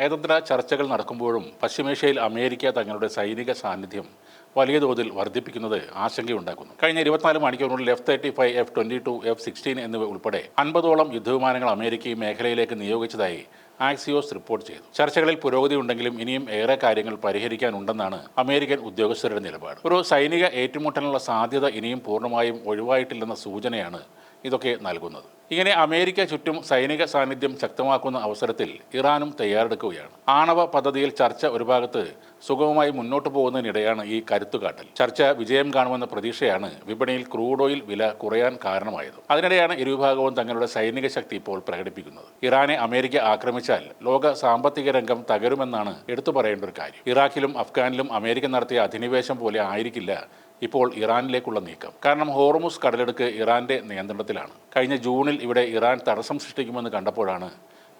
നയതന്ത്ര ചർച്ചകൾ നടക്കുമ്പോഴും പശ്ചിമേഷ്യയിൽ അമേരിക്ക തങ്ങളുടെ സൈനിക സാന്നിധ്യം വലിയ തോതിൽ വർദ്ധിപ്പിക്കുന്നത് ആശങ്കയുണ്ടാക്കുന്നു. കഴിഞ്ഞ 24 മണിക്കൂറിനുള്ളിൽ F-35, F-22, F-16 എന്നിവ ഉൾപ്പെടെ 50ഓളം യുദ്ധവിമാനങ്ങൾ അമേരിക്ക ഈ മേഖലയിലേക്ക് നിയോഗിച്ചതായി ആക്സിയോസ് റിപ്പോർട്ട് ചെയ്തു. ചർച്ചകളിൽ പുരോഗതി ഉണ്ടെങ്കിലും ഇനിയും ഏറെ കാര്യങ്ങൾ പരിഹരിക്കാനുണ്ടെന്നാണ് അമേരിക്കൻ ഉദ്യോഗസ്ഥരുടെ നിലപാട്. ഒരു സൈനിക ഏറ്റുമുട്ടലിനുള്ള സാധ്യത ഇനിയും പൂർണ്ണമായും ഒഴിവായിട്ടില്ലെന്ന സൂചനയാണ് ഇതൊക്കെ നൽകുന്നത്. ഇങ്ങനെ അമേരിക്ക ചുറ്റും സൈനിക സാന്നിധ്യം ശക്തമാക്കുന്ന അവസരത്തിൽ ഇറാനും തയ്യാറെടുക്കുകയാണ്. ആണവ പദ്ധതിയിൽ ചർച്ച ഒരു ഭാഗത്ത് സുഗമമായി മുന്നോട്ട് പോകുന്നതിനിടെയാണ് ഈ കരുത്തുകാട്ടൽ. ചർച്ച വിജയം കാണുമെന്ന പ്രതീക്ഷയാണ് വിപണിയിൽ ക്രൂഡ് ഓയിൽ വില കുറയാൻ കാരണമായത്. അതിനിടെയാണ് ഇരുവിഭാഗവും തങ്ങളുടെ സൈനിക ശക്തി ഇപ്പോൾ പ്രകടിപ്പിക്കുന്നത്. ഇറാനെ അമേരിക്ക ആക്രമിച്ചാൽ ലോക സാമ്പത്തിക രംഗം തകരുമെന്നാണ് എടുത്തു പറയേണ്ട ഒരു കാര്യം. ഇറാഖിലും അഫ്ഗാനിലും അമേരിക്ക നടത്തിയ അധിനിവേശം പോലെ ആയിരിക്കില്ല ഇപ്പോൾ ഇറാനിലേക്കുള്ള നീക്കം. കാരണം ഹോർമുസ് കടലെടുക്ക് ഇറാന്റെ നിയന്ത്രണത്തിലാണ്. കഴിഞ്ഞ ജൂണിൽ ഇവിടെ ഇറാൻ തടസ്സം സൃഷ്ടിക്കുമെന്ന് കണ്ടപ്പോഴാണ്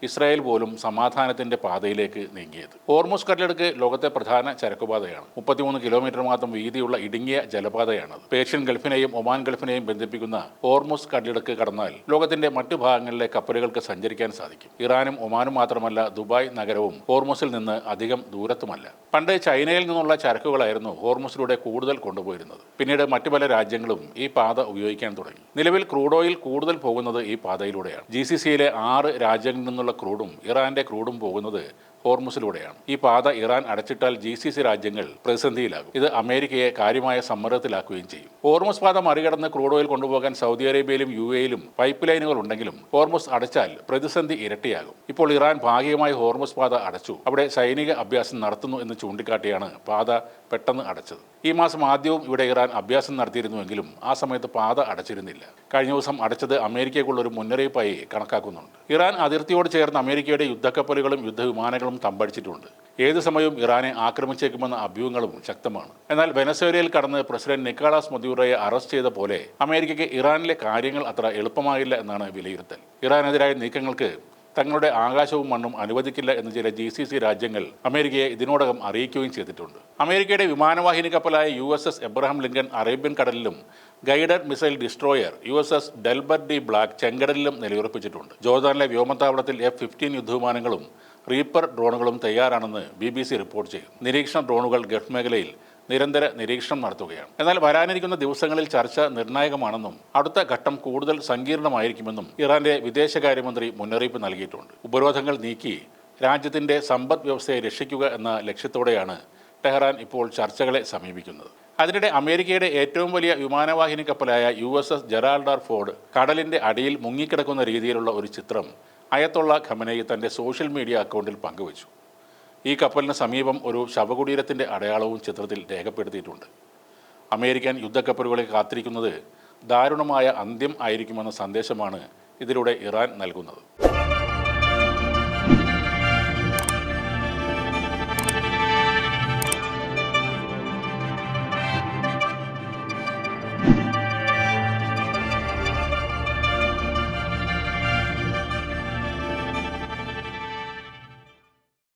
ഇസ്രായേൽ പോലും സമാധാനത്തിന്റെ പാതയിലേക്ക് നീങ്ങിയത്. ഹോർമുസ് കടലെടുക്ക് ലോകത്തെ പ്രധാന ചരക്കുപാതയാണ്. 33 കിലോമീറ്റർ മാത്രം വീതിയുള്ള ഇടുങ്ങിയ ജലപാതയാണത്. പേർഷ്യൻ ഗൾഫിനെയും ഒമാൻ ഗൾഫിനെയും ബന്ധിപ്പിക്കുന്ന ഹോർമുസ് കടലെടുക്ക് കടന്നാൽ ലോകത്തിന്റെ മറ്റു ഭാഗങ്ങളിലെ കപ്പലുകൾക്ക് സഞ്ചരിക്കാൻ സാധിക്കും. ഇറാനും ഒമാനും മാത്രമല്ല, ദുബായ് നഗരവും ഹോർമുസിൽ നിന്ന് അധികം ദൂരത്തുമല്ല. പണ്ട് ചൈനയിൽ നിന്നുള്ള ചരക്കുകളായിരുന്നു ഹോർമുസിലൂടെ കൂടുതൽ കൊണ്ടുപോയിരുന്നത്. പിന്നീട് മറ്റു പല രാജ്യങ്ങളും ഈ പാത ഉപയോഗിക്കാൻ തുടങ്ങി. നിലവിൽ ക്രൂഡ് ഓയിൽ കൂടുതൽ പോകുന്നത് ഈ പാതയിലൂടെയാണ്. GCC-യിലെ 6 രാജ്യങ്ങളിൽ നിന്നുള്ള ക്രൂഡും ഇറാന്റെ ക്രൂഡും പോകുന്നത് ഹോർമുസിലൂടെയാണ്. ഈ പാത ഇറാൻ അടച്ചിട്ടാൽ GCC രാജ്യങ്ങൾ പ്രതിസന്ധിയിലാകും. ഇത് അമേരിക്കയെ കാര്യമായ സമ്മർദ്ദത്തിലാക്കുകയും ചെയ്യും. ഹോർമുസ് പാത മറികടന്ന് ക്രൂഡ് ഓയിൽ കൊണ്ടുപോകാൻ സൗദി അറേബ്യയിലും UAE-യിലും പൈപ്പ് ലൈനുകൾ ഉണ്ടെങ്കിലും ഹോർമുസ് അടച്ചാൽ പ്രതിസന്ധി ഇരട്ടിയാകും. ഇപ്പോൾ ഇറാൻ ഭാഗികമായി ഹോർമുസ് പാത അടച്ചു. അവിടെ സൈനിക അഭ്യാസം നടത്തുന്നു എന്ന് ചൂണ്ടിക്കാട്ടിയാണ് പാത പെട്ടെന്ന് അടച്ചത്. ഈ മാസം ആദ്യവും ഇവിടെ ഇറാൻ അഭ്യാസം നടത്തിയിരുന്നുവെങ്കിലും ആ സമയത്ത് പാത അടച്ചിരുന്നില്ല. കഴിഞ്ഞ ദിവസം അടച്ചത് അമേരിക്കയ്ക്കുള്ള ഒരു മുന്നറിയിപ്പായി കണക്കാക്കുന്നുണ്ട്. ഇറാൻ അതിർത്തിയോട് ചേർന്ന് അമേരിക്കയുടെ യുദ്ധക്കപ്പലുകളും യുദ്ധവിമാനങ്ങളും തമ്പടിച്ചിട്ടുണ്ട്. ഏത് സമയവും ഇറാനെ ആക്രമിച്ചേക്കുമെന്ന അഭ്യൂഹങ്ങളും ശക്തമാണ്. എന്നാൽ വെനസ്വേലയിൽ കടന്ന് പ്രസിഡന്റ് നിക്കോളാസ് മദൂറോയെ അറസ്റ്റ് ചെയ്ത പോലെ അമേരിക്കയ്ക്ക് ഇറാനിലെ കാര്യങ്ങൾ അത്ര എളുപ്പമാകില്ല എന്നാണ് വിലയിരുത്തൽ. ഇറാനെതിരായ നീക്കങ്ങൾക്ക് തങ്ങളുടെ ആകാശവും മണ്ണും അനുവദിക്കില്ല എന്ന് ചില GCC രാജ്യങ്ങൾ അമേരിക്കയെ ഇതിനോടകം അറിയിക്കുകയും ചെയ്തിട്ടുണ്ട്. അമേരിക്കയുടെ വിമാനവാഹിനി കപ്പലായ USS എബ്രഹാം ലിങ്കൺ അറേബ്യൻ കടലിലും guided missile destroyer USS Delbert D Black ചെങ്കടലിലും നിലയുറപ്പിച്ചിട്ടുണ്ട്. ജോർദാനിലെ വ്യോമത്താവളത്തിൽ F-15 യുദ്ധവിമാനങ്ങളും റീപ്പർ ഡ്രോണുകളും തയ്യാറാണെന്ന് BBC റിപ്പോർട്ട് ചെയ്തു. നിരീക്ഷണ ഡ്രോണുകൾ ഗൾഫ് മേഖലയിൽ നിരന്തര നിരീക്ഷണം നടത്തുകയാണ്. എന്നാൽ വരാനിരിക്കുന്ന ദിവസങ്ങളിൽ ചർച്ച നിർണായകമാണെന്നും അടുത്ത ഘട്ടം കൂടുതൽ സങ്കീർണമായിരിക്കുമെന്നും ഇറാന്റെ വിദേശകാര്യമന്ത്രി മുന്നറിയിപ്പ് നൽകിയിട്ടുണ്ട്. ഉപരോധങ്ങൾ നീക്കി രാജ്യത്തിന്റെ സമ്പദ് വ്യവസ്ഥയെ രക്ഷിക്കുക എന്ന ലക്ഷ്യത്തോടെയാണ് ടെഹ്റാൻ ഇപ്പോൾ ചർച്ചകളെ സമീപിക്കുന്നത്. അതിനിടെ അമേരിക്കയുടെ ഏറ്റവും വലിയ വിമാനവാഹിനി കപ്പലായ USS ജെറാൾഡ് ആർ ഫോർഡ് കടലിന്റെ അടിയിൽ മുങ്ങിക്കിടക്കുന്ന രീതിയിലുള്ള ഒരു ചിത്രം അയത്തുള്ള ഖമനേയി തന്റെ സോഷ്യൽ മീഡിയ അക്കൗണ്ടിൽ പങ്കുവച്ചു. ഈ കപ്പലിന് സമീപം ഒരു ശവകുടീരത്തിൻ്റെ അടയാളവും ചിത്രത്തിൽ രേഖപ്പെടുത്തിയിട്ടുണ്ട്. അമേരിക്കൻ യുദ്ധക്കപ്പലുകളെ കാത്തിരിക്കുന്നത് ദാരുണമായ അന്ത്യം ആയിരിക്കുമെന്ന സന്ദേശമാണ് ഇതിലൂടെ ഇറാൻ നൽകുന്നത്.